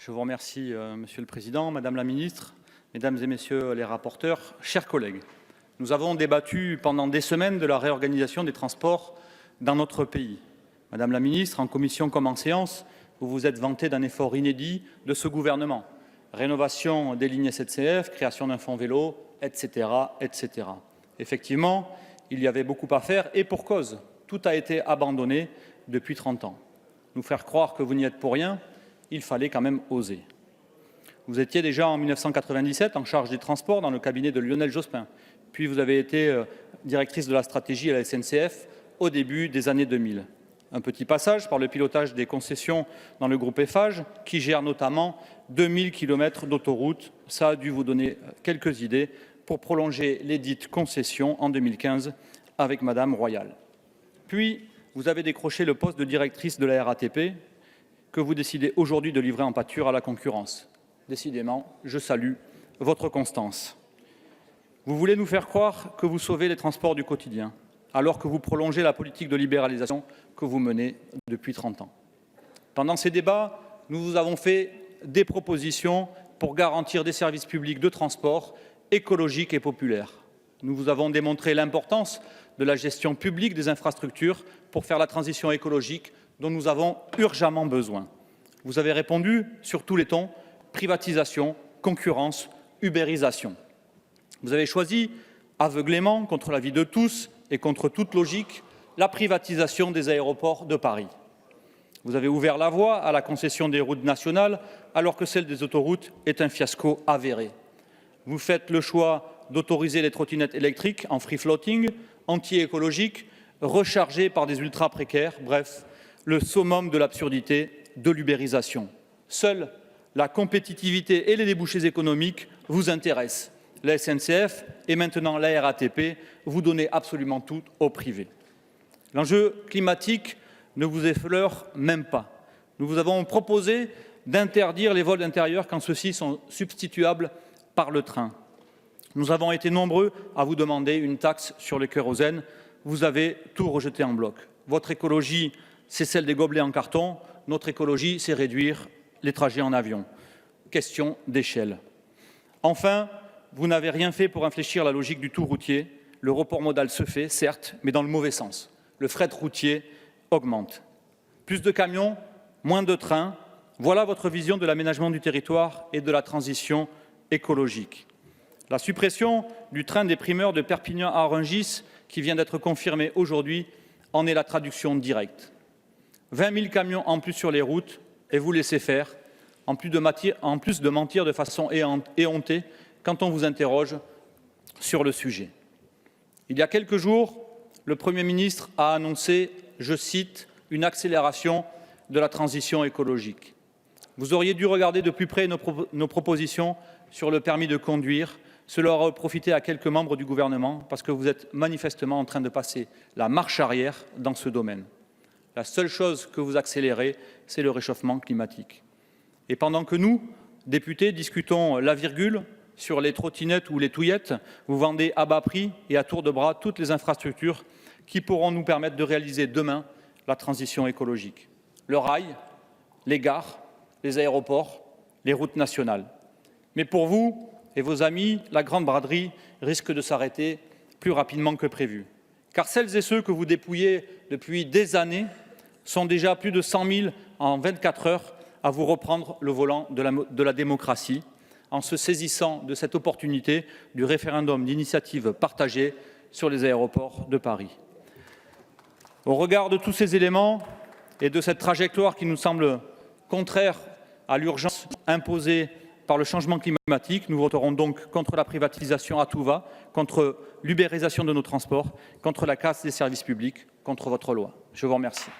Je vous remercie, Monsieur le Président, Madame la Ministre, Mesdames et Messieurs les rapporteurs, chers collègues. Nous avons débattu pendant des semaines de la réorganisation des transports dans notre pays. Madame la Ministre, en commission comme en séance, vous vous êtes vanté d'un effort inédit de ce gouvernement. Rénovation des lignes SNCF, création d'un fonds vélo, etc., etc. Effectivement, il y avait beaucoup à faire et pour cause. Tout a été abandonné depuis 30 ans. Nous faire croire que vous n'y êtes pour rien, il fallait quand même oser. Vous étiez déjà en 1997 en charge des transports dans le cabinet de Lionel Jospin. Puis vous avez été directrice de la stratégie à la SNCF au début des années 2000. Un petit passage par le pilotage des concessions dans le groupe Eiffage, qui gère notamment 2000 km d'autoroutes. Ça a dû vous donner quelques idées pour prolonger les dites concessions en 2015 avec Madame Royal. Puis, vous avez décroché le poste de directrice de la RATP, que vous décidez aujourd'hui de livrer en pâture à la concurrence. Décidément, je salue votre constance. Vous voulez nous faire croire que vous sauvez les transports du quotidien, alors que vous prolongez la politique de libéralisation que vous menez depuis 30 ans. Pendant ces débats, nous vous avons fait des propositions pour garantir des services publics de transport écologiques et populaires. Nous vous avons démontré l'importance de la gestion publique des infrastructures pour faire la transition écologique dont nous avons urgemment besoin. Vous avez répondu sur tous les tons, privatisation, concurrence, ubérisation. Vous avez choisi aveuglément, contre l'avis de tous et contre toute logique, la privatisation des aéroports de Paris. Vous avez ouvert la voie à la concession des routes nationales alors que celle des autoroutes est un fiasco avéré. Vous faites le choix d'autoriser les trottinettes électriques en free floating, anti-écologiques, rechargées par des ultra précaires, bref, le summum de l'absurdité de l'ubérisation. Seule la compétitivité et les débouchés économiques vous intéressent. La SNCF et maintenant la RATP, vous donnez absolument tout au privé. L'enjeu climatique ne vous effleure même pas. Nous vous avons proposé d'interdire les vols intérieurs quand ceux-ci sont substituables par le train. Nous avons été nombreux à vous demander une taxe sur le kérosène. Vous avez tout rejeté en bloc. Votre écologie, c'est celle des gobelets en carton. Notre écologie, c'est réduire les trajets en avion. Question d'échelle. Enfin, vous n'avez rien fait pour infléchir la logique du tout routier. Le report modal se fait, certes, mais dans le mauvais sens. Le fret routier augmente. Plus de camions, moins de trains. Voilà votre vision de l'aménagement du territoire et de la transition écologique. La suppression du train des primeurs de Perpignan à Rungis, qui vient d'être confirmée aujourd'hui, en est la traduction directe. 20 000 camions en plus sur les routes et vous laissez faire, en plus de mentir de façon éhontée quand on vous interroge sur le sujet. Il y a quelques jours, le Premier ministre a annoncé, je cite, une accélération de la transition écologique. Vous auriez dû regarder de plus près nos propositions sur le permis de conduire. Cela aurait profité à quelques membres du gouvernement parce que vous êtes manifestement en train de passer la marche arrière dans ce domaine. La seule chose que vous accélérez, c'est le réchauffement climatique. Et pendant que nous, députés, discutons la virgule sur les trottinettes ou les touillettes, vous vendez à bas prix et à tour de bras toutes les infrastructures qui pourront nous permettre de réaliser demain la transition écologique. Le rail, les gares, les aéroports, les routes nationales. Mais pour vous et vos amis, la grande braderie risque de s'arrêter plus rapidement que prévu. Car celles et ceux que vous dépouillez depuis des années sont déjà plus de 100 000 en 24 heures à vous reprendre le volant de la démocratie en se saisissant de cette opportunité du référendum d'initiative partagée sur les aéroports de Paris. Au regard de tous ces éléments et de cette trajectoire qui nous semble contraire à l'urgence imposée par le changement climatique, nous voterons donc contre la privatisation à tout va, contre l'ubérisation de nos transports, contre la casse des services publics, contre votre loi. Je vous remercie.